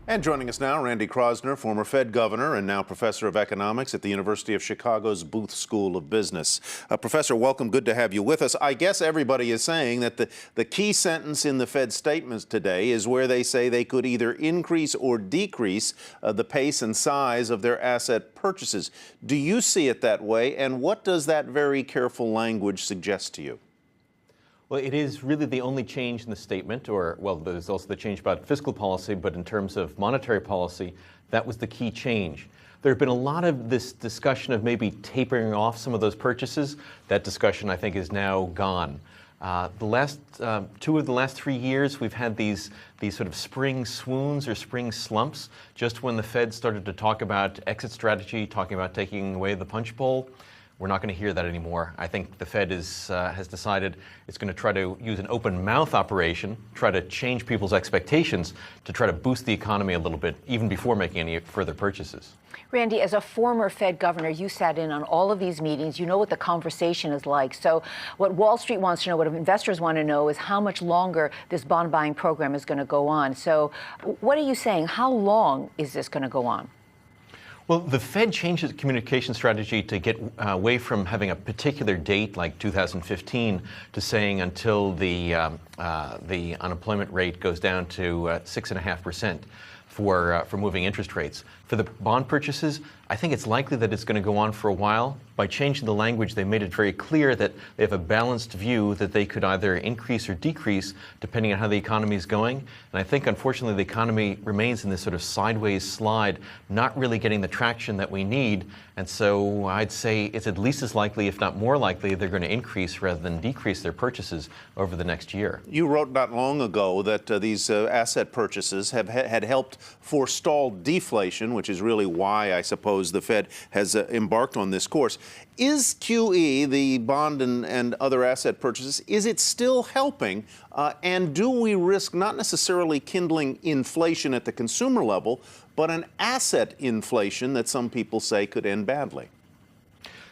And joining us now, Randy Kroszner, former Fed governor and now professor of economics at the University of Chicago's Booth School of Business. Professor, welcome. Good to have you with us. I guess everybody is saying that the key sentence in the Fed statements today is where they say they could either increase or decrease the pace and size of their asset purchases. Do you see it that way? And what does that very careful language suggest to you? Well, it is really the only change in the statement, well, there's also the change about fiscal policy, but in terms of monetary policy, that was the key change. There have been a lot of this discussion of maybe tapering off some of those purchases. That discussion, I think, is now gone. Two of the last 3 years, we've had these sort of spring swoons or spring slumps, just when the Fed started to talk about exit strategy, talking about taking away the punch bowl. We're not going to hear that anymore. I think the Fed has decided it's going to try to use an open mouth operation, try to change people's expectations to try to boost the economy a little bit, even before making any further purchases. Randy, as a former Fed governor, you sat in on all of these meetings. You know what the conversation is like. So what Wall Street wants to know, what investors want to know, is how much longer this bond buying program is going to go on. So what are you saying? How long is this going to go on? Well, the Fed changed its communication strategy to get away from having a particular date, like 2015, to saying until the unemployment rate goes down to 6.5% for moving interest rates. For the bond purchases, I think it's likely that it's going to go on for a while. By changing the language, they made it very clear that they have a balanced view that they could either increase or decrease depending on how the economy is going. And I think, unfortunately, the economy remains in this sort of sideways slide, not really getting the traction that we need. And so I'd say it's at least as likely, if not more likely, they're going to increase rather than decrease their purchases over the next year. You wrote not long ago that these asset purchases had helped forestall deflation, which is really why, I suppose, the Fed has embarked on this course. Is QE, the bond and other asset purchases, is it still helping? And do we risk not necessarily kindling inflation at the consumer level, but an asset inflation that some people say could end badly?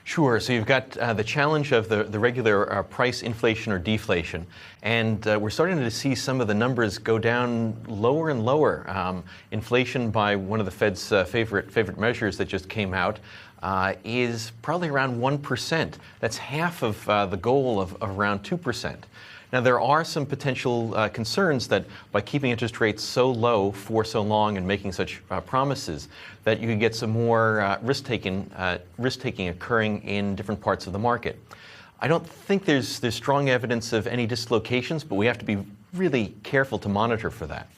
Sure. So you've got the challenge of the regular price inflation or deflation, and we're starting to see some of the numbers go down lower and lower. Inflation, by one of the Fed's favorite measures that just came out, is probably around 1%. That's half of the goal of around 2%. Now, there are some potential concerns that by keeping interest rates so low for so long and making such promises, that you could get some more risk-taking occurring in different parts of the market. I don't think there's strong evidence of any dislocations, but we have to be really careful to monitor for that.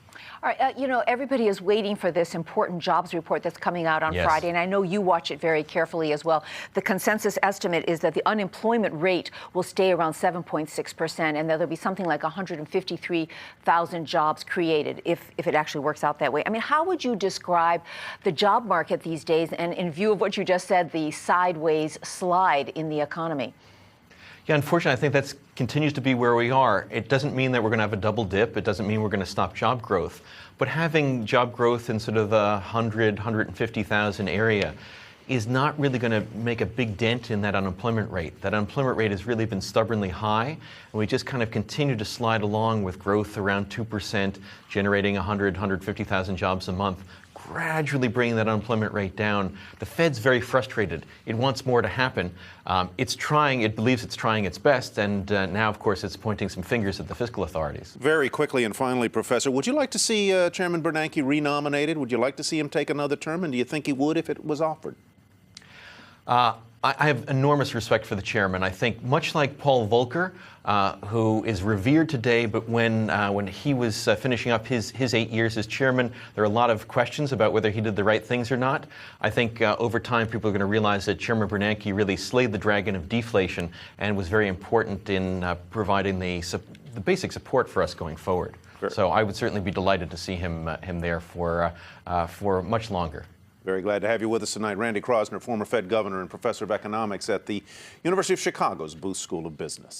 All right, you know, everybody is waiting for this important jobs report that's coming out on Friday, and I know you watch it very carefully as well. The consensus estimate is that the unemployment rate will stay around 7.6%, and there'll be something like 153,000 jobs created if it actually works out that way. I mean, how would you describe the job market these days, and in view of what you just said, the sideways slide in the economy? Yeah, unfortunately, I think that continues to be where we are. It doesn't mean that we're going to have a double dip. It doesn't mean we're going to stop job growth. But having job growth in sort of the 150,000 area is not really going to make a big dent in that unemployment rate. That unemployment rate has really been stubbornly high, and we just kind of continue to slide along with growth around 2%, generating 150,000 jobs a month, gradually bringing that unemployment rate down. The Fed's very frustrated. It wants more to happen. It believes it's trying its best, and now, of course, it's pointing some fingers at the fiscal authorities. Very quickly and finally, Professor, would you like to see Chairman Bernanke renominated? Would you like to see him take another term, and do you think he would if it was offered? I have enormous respect for the chairman. I think much like Paul Volcker, who is revered today, but when he was finishing up his 8 years as chairman, there are a lot of questions about whether he did the right things or not. I think over time people are going to realize that Chairman Bernanke really slayed the dragon of deflation and was very important in providing the basic support for us going forward. Sure. So I would certainly be delighted to see him there for much longer. Very glad to have you with us tonight. Randy Kroszner, former Fed governor and professor of economics at the University of Chicago's Booth School of Business.